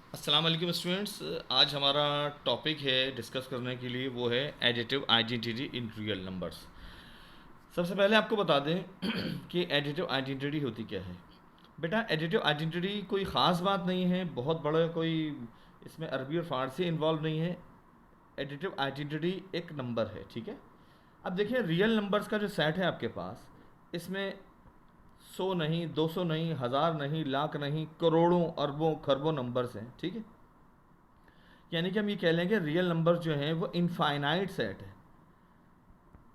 अस्सलाम वालेकुम स्टूडेंट्स। आज हमारा टॉपिक है डिस्कस करने के लिए, वो है additive identity in real numbers. सबसे पहले आपको बता दें कि एडिटिव आइडेंटिटी होती क्या है। बेटा, एडिटिव आइडेंटिटी कोई ख़ास बात नहीं है, बहुत बड़ा कोई इसमें अरबी और फ़ारसी इन्वॉल्व नहीं है। एडिटिव आइडेंटिटी एक नंबर है, ठीक है। अब देखिए, रियल नंबर्स का जो सेट है आपके पास, इसमें 100 नहीं, 200 नहीं, हज़ार नहीं, लाख नहीं, करोड़ों अरबों खरबों नंबर्स हैं, ठीक है। यानी कि हम ये कह लेंगे रियल नंबर जो हैं वो इनफाइनाइट सेट है।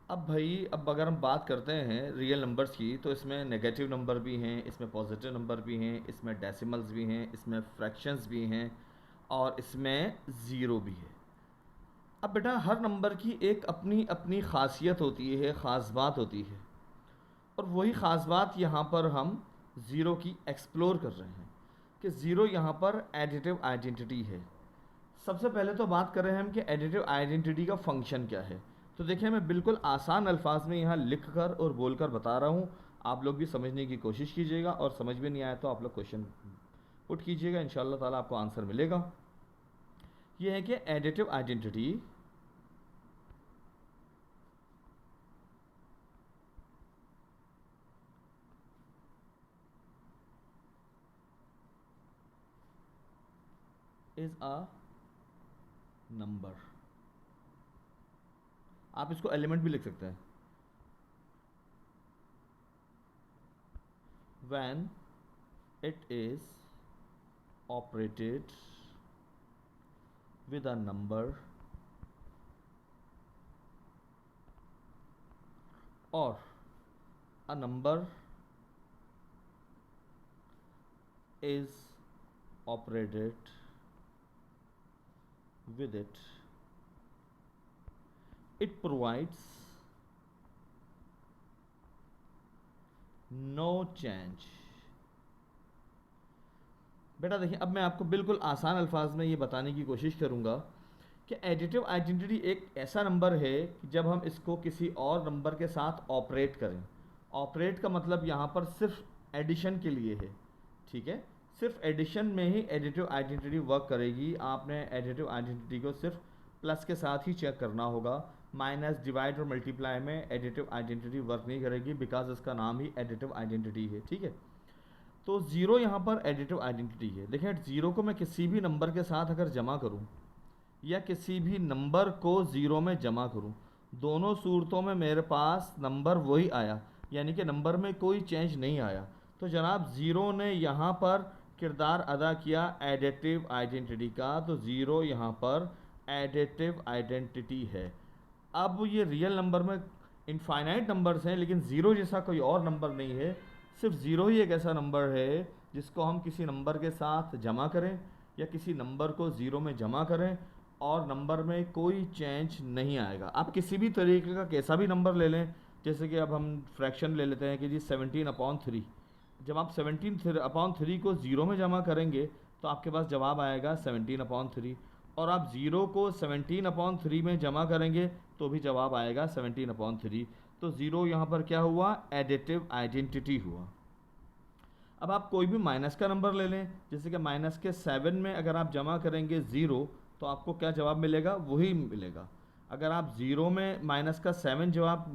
अब भाई, अब अगर हम बात करते हैं रियल नंबर्स की, तो इसमें नेगेटिव नंबर भी हैं, इसमें पॉजिटिव नंबर भी हैं, इसमें डेसिमल्स भी हैं, इसमें फ्रैक्शंस भी हैं, और इसमें ज़ीरो भी है। अब बेटा, हर नंबर की एक अपनी अपनी खासियत होती है, ख़ास बात होती है, और वही ख़ास बात यहाँ पर हम ज़ीरो की एक्सप्लोर कर रहे हैं कि ज़ीरो यहाँ पर एडिटिव आइडेंटिटी है। सबसे पहले तो बात करें हम कि एडिटिव आइडेंटिटी का फंक्शन क्या है। तो देखिए, मैं बिल्कुल आसान अल्फाज में यहाँ लिख कर और बोल कर बता रहा हूँ। आप लोग भी समझने की कोशिश कीजिएगा, और समझ में नहीं आया तो आप लोग क्वेश्चन पुट कीजिएगा, इंशाल्लाह ताला आपको आंसर मिलेगा। ये है कि additive identity is a number. आप इसको एलिमेंट भी लिख सकते हैं। When it is operated with a number or a number is operated with it, it provides no change। बेटा देखिए, अब मैं आपको बिल्कुल आसान अल्फाज में ये बताने की कोशिश करूँगा कि एडिटिव आइडेंटिटी एक ऐसा नंबर है कि जब हम इसको किसी और नंबर के साथ ऑपरेट करें। ऑपरेट का मतलब यहाँ पर सिर्फ एडिशन के लिए है, ठीक है। सिर्फ एडिशन में ही एडिटिव आइडेंटिटी वर्क करेगी। आपने एडिटिव आइडेंटिटी को सिर्फ प्लस के साथ ही चेक करना होगा। माइनस, डिवाइड और मल्टीप्लाई में एडिटिव आइडेंटिटी वर्क नहीं करेगी, बिकॉज इसका नाम ही एडिटिव आइडेंटिटी है, ठीक है। तो ज़ीरो यहाँ पर एडिटिव आइडेंटिटी है। देखिए, ज़ीरो को मैं किसी भी नंबर के साथ अगर जमा करूँ, या किसी भी नंबर को ज़ीरो में जमा करूं, दोनों सूरतों में मेरे पास नंबर वही आया, यानी कि नंबर में कोई चेंज नहीं आया। तो जनाब, ज़ीरो ने यहाँ पर किरदार अदा किया एडिटिव आइडेंटिटी का, तो ज़ीरो यहाँ पर एडिटिव आइडेंटिटी है। अब ये रियल नंबर में इनफाइनाइट नंबर्स हैं, लेकिन ज़ीरो जैसा कोई और नंबर नहीं है। सिर्फ ज़ीरो ही एक ऐसा नंबर है जिसको हम किसी नंबर के साथ जमा करें, या किसी नंबर को ज़ीरो में जमा करें, और नंबर में कोई चेंज नहीं आएगा। आप किसी भी तरीके का कैसा भी नंबर ले लें, जैसे कि अब हम फ्रैक्शन ले लेते हैं कि जी 17/3। जब आप 17/3 को ज़ीरो में जमा करेंगे तो आपके पास जवाब आएगा 17/3, और आप ज़ीरो को 17/3 में जमा करेंगे तो भी जवाब आएगा 17/3। तो ज़ीरो यहाँ पर क्या हुआ? एडिटिव आइडेंटिटी हुआ। अब आप कोई भी माइनस का नंबर ले लें, जैसे कि माइनस के 7 में अगर आप जमा करेंगे ज़ीरो, तो आपको क्या जवाब मिलेगा? वही मिलेगा। अगर आप ज़ीरो में माइनस का 7 जवाब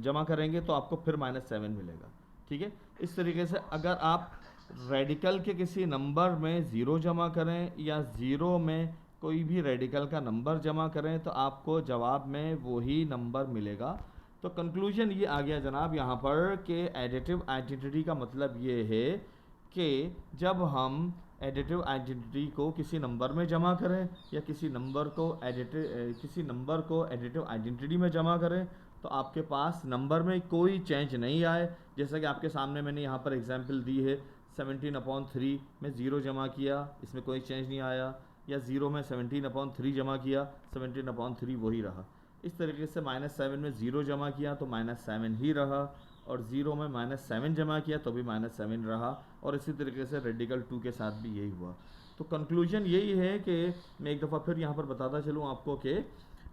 जमा करेंगे तो आपको फिर -7 मिलेगा, ठीक है। इस तरीके से अगर आप रेडिकल के किसी नंबर में ज़ीरो जमा करें, या ज़ीरो में कोई भी रेडिकल का नंबर जमा करें, तो आपको जवाब में वही नंबर मिलेगा। तो कंक्लूजन ये आ गया जनाब यहाँ पर कि एडिटिव आइडेंटिटी का मतलब ये है कि जब हम एडिटिव आइडेंटिटी को किसी नंबर में जमा करें, या किसी नंबर को एडिटिव आइडेंटिटी में जमा करें, तो आपके पास नंबर में कोई चेंज नहीं आए। जैसा कि आपके सामने मैंने यहाँ पर एग्जांपल दी है, 17/3 में ज़ीरो जमा किया, इसमें कोई चेंज नहीं आया, या ज़ीरो में 17/3 जमा किया, 17/3 वही रहा। इस तरीके से -7 में ज़ीरो जमा किया तो -7 ही रहा, और ज़ीरो में -7 जमा किया तो भी -7 रहा, और इसी तरीके से रेडिकल 2 के साथ भी यही हुआ। तो कंक्लूजन यही है कि मैं एक दफ़ा फिर यहाँ पर बताता चलूँ आपको कि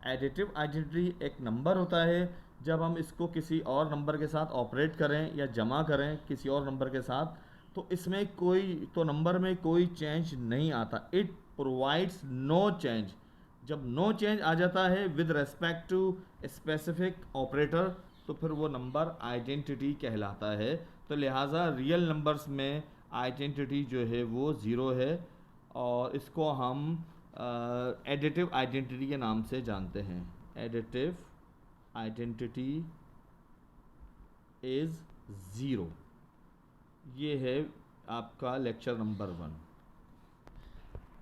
एडिटिव आइडेंटिटी एक नंबर होता है। जब हम इसको किसी और नंबर के साथ ऑपरेट करें या जमा करें किसी और नंबर के साथ, तो इसमें कोई तो नंबर में कोई चेंज नहीं आता, इट प्रोवाइड्स नो चेंज। जब नो चेंज आ जाता है with respect to specific operator, तो फिर वो नंबर आइडेंटिटी कहलाता है। तो लिहाजा रियल नंबर्स में आइडेंटिटी जो है वो ज़ीरो है, और इसको हम एडिटिव आइडेंटिटी के नाम से जानते हैं। Additive identity is zero. ये है आपका लेक्चर नंबर 1।